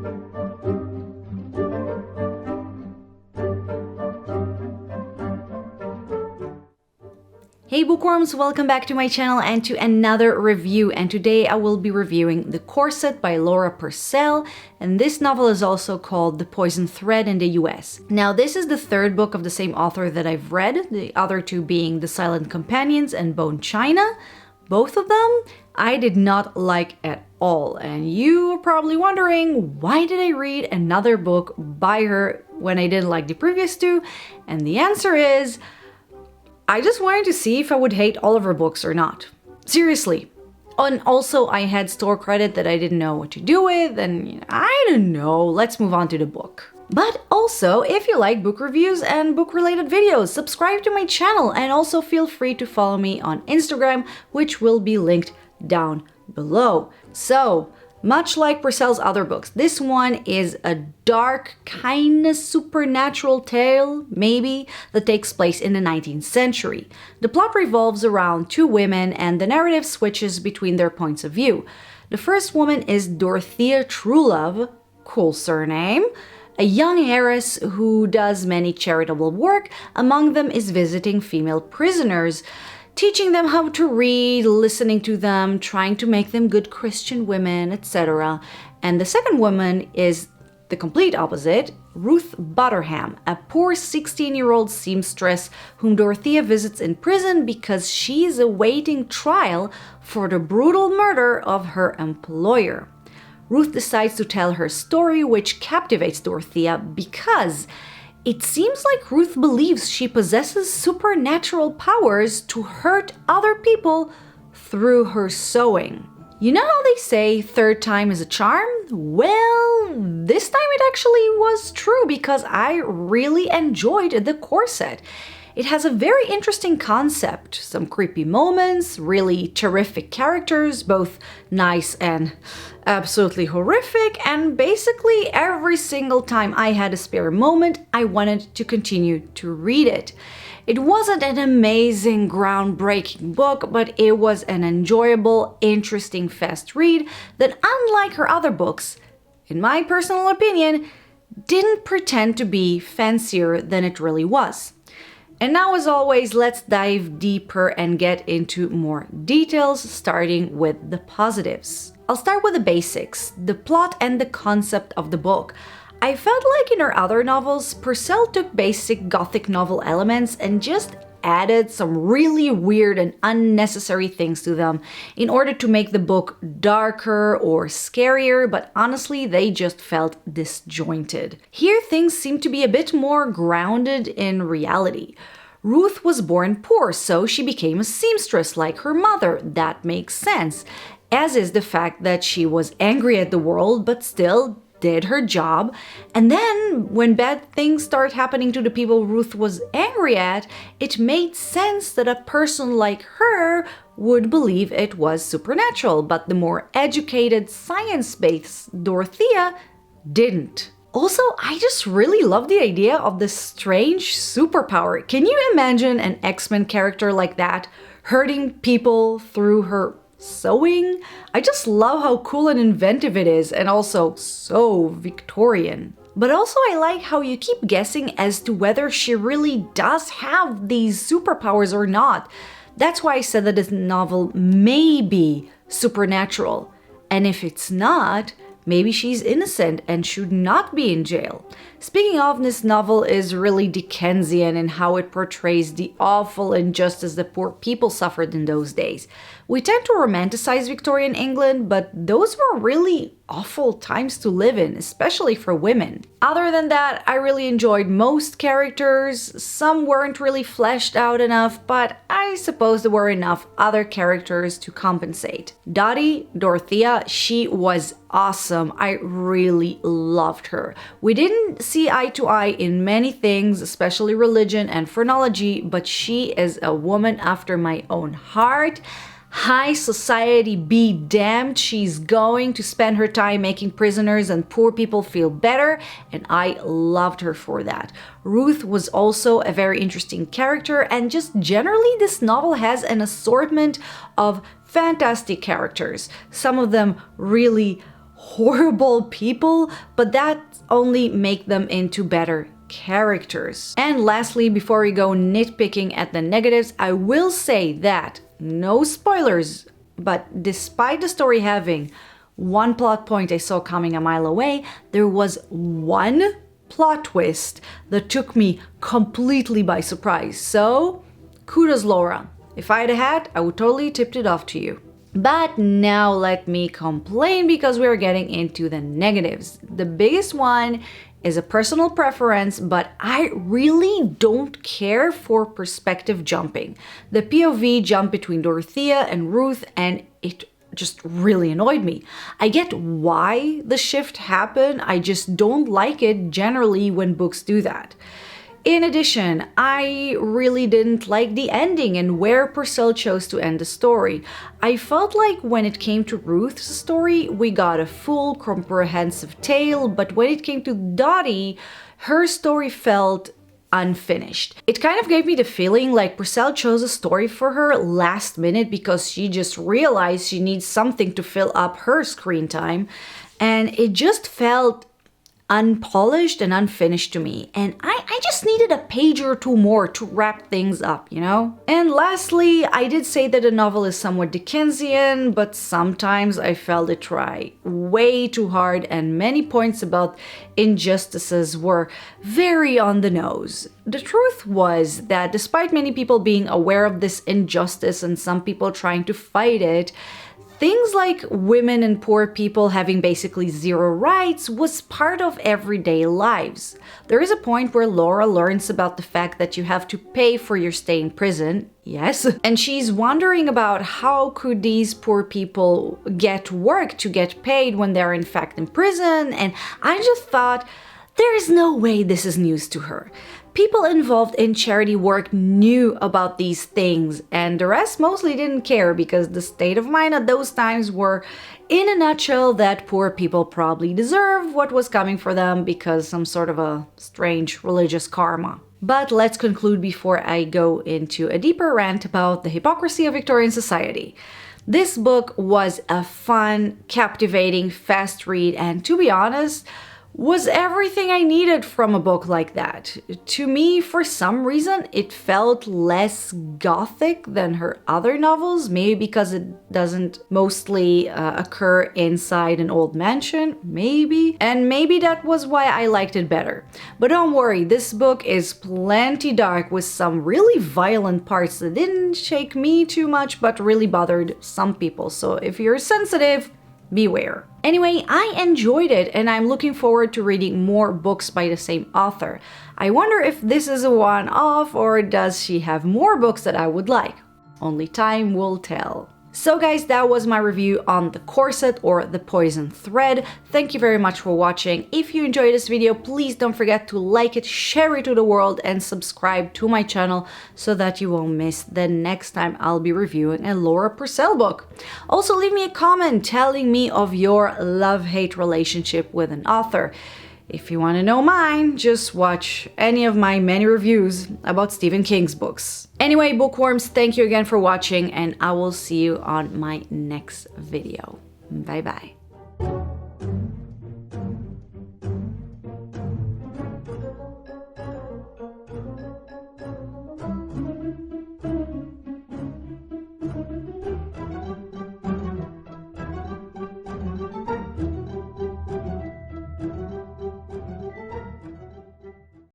Hey bookworms, welcome back to my channel and to another review, and today I will be reviewing The Corset by Laura Purcell, and this novel is also called The Poison Thread in the US. Now this is the third book of the same author that I've read, the other two being The Silent Companions and Bone China. Both of them I did not like at all, and you are probably wondering, why did I read another book by her when I didn't like the previous two? And the answer is, I just wanted to see if I would hate all of her books or not. Seriously. And also I had store credit that I didn't know what to do with, and I don't know, let's move on to the book. But also, if you like book reviews and book-related videos, subscribe to my channel and also feel free to follow me on Instagram, which will be linked down below. So, much like Purcell's other books, this one is a dark, kinda supernatural tale, maybe, that takes place in the 19th century. The plot revolves around two women and the narrative switches between their points of view. The first woman is Dorothea Truelove, cool surname, a young heiress who does many charitable work. Among them is visiting female prisoners, teaching them how to read, listening to them, trying to make them good Christian women, etc. And the second woman is the complete opposite, Ruth Butterham, a poor 16-year-old seamstress whom Dorothea visits in prison because she is awaiting trial for the brutal murder of her employer. Ruth decides to tell her story, which captivates Dorothea because it seems like Ruth believes she possesses supernatural powers to hurt other people through her sewing. You know how they say third time is a charm? Well, this time it actually was true because I really enjoyed The Corset. It has a very interesting concept, some creepy moments, really terrific characters, both nice and absolutely horrific, and basically every single time I had a spare moment, I wanted to continue to read it. It wasn't an amazing, groundbreaking book, but it was an enjoyable, interesting, fast read that, unlike her other books, in my personal opinion, didn't pretend to be fancier than it really was. And now, as always, let's dive deeper and get into more details, starting with the positives. I'll start with the basics, the plot and the concept of the book. I felt like in her other novels, Purcell took basic Gothic novel elements and just added some really weird and unnecessary things to them in order to make the book darker or scarier, but honestly, they just felt disjointed. Here, things seem to be a bit more grounded in reality. Ruth was born poor, so she became a seamstress like her mother. That makes sense, as is the fact that she was angry at the world, but still did her job. And then when bad things start happening to the people Ruth was angry at, it made sense that a person like her would believe it was supernatural, but the more educated, science-based Dorothea didn't. Also, I just really love the idea of this strange superpower. Can you imagine an X-Men character like that, hurting people through her sewing? I just love how cool and inventive it is, and also so Victorian. But also I like how you keep guessing as to whether she really does have these superpowers or not. That's why I said that this novel may be supernatural. And if it's not, maybe she's innocent and should not be in jail. Speaking of, this novel is really Dickensian in how it portrays the awful injustice that poor people suffered in those days. We tend to romanticize Victorian England, but those were really awful times to live in, especially for women. Other than that, I really enjoyed most characters. Some weren't really fleshed out enough, but I suppose there were enough other characters to compensate. Dorothea, she was awesome. I really loved her. We didn't see eye to eye in many things, especially religion and phrenology, but she is a woman after my own heart. High society be damned, she's going to spend her time making prisoners and poor people feel better, and I loved her for that. Ruth was also a very interesting character, and just generally this novel has an assortment of fantastic characters, some of them really horrible people, but that only make them into better characters. And lastly, before we go nitpicking at the negatives, I will say that, no spoilers, but despite the story having one plot point I saw coming a mile away, there was one plot twist that took me completely by surprise. So, kudos, Laura. If I had a hat, I would totally tipped it off to you. But now let me complain because we're getting into the negatives. The biggest one is a personal preference, but I really don't care for perspective jumping. The POV jump between Dorothea and Ruth, and it just really annoyed me. I get why the shift happened, I just don't like it generally when books do that. In addition, I really didn't like the ending and where Purcell chose to end the story. I felt like when it came to Ruth's story, we got a full, comprehensive tale, but when it came to Dottie, her story felt unfinished. It kind of gave me the feeling like Purcell chose a story for her last minute because she just realized she needs something to fill up her screen time, and it just felt unpolished and unfinished to me, and I just needed a page or two more to wrap things up, you know? And lastly, I did say that the novel is somewhat Dickensian, but sometimes I felt it try way too hard, and many points about injustices were very on the nose. The truth was that despite many people being aware of this injustice and some people trying to fight it, things like women and poor people having basically zero rights was part of everyday lives. There is a point where Laura learns about the fact that you have to pay for your stay in prison, yes, and she's wondering about how could these poor people get work to get paid when they're in fact in prison, and I just thought, there is no way this is news to her. People involved in charity work knew about these things, and the rest mostly didn't care because the state of mind at those times were, in a nutshell, that poor people probably deserve what was coming for them because some sort of a strange religious karma. But let's conclude before I go into a deeper rant about the hypocrisy of Victorian society. This book was a fun, captivating, fast read, and to be honest, was everything I needed from a book like that. To me, for some reason, it felt less gothic than her other novels, maybe because it doesn't mostly occur inside an old mansion, maybe. And maybe that was why I liked it better. But don't worry, this book is plenty dark with some really violent parts that didn't shake me too much, but really bothered some people. So if you're sensitive, beware. Anyway, I enjoyed it and I'm looking forward to reading more books by the same author. I wonder if this is a one-off or does she have more books that I would like? Only time will tell. So guys, that was my review on The Corset or The Poison Thread. Thank you very much for watching. If you enjoyed this video, please don't forget to like it, share it to the world, and subscribe to my channel so that you won't miss the next time I'll be reviewing a Laura Purcell book. Also, leave me a comment telling me of your love-hate relationship with an author. If you want to know mine, just watch any of my many reviews about Stephen King's books. Anyway, bookworms, thank you again for watching, and I will see you on my next video. Bye bye.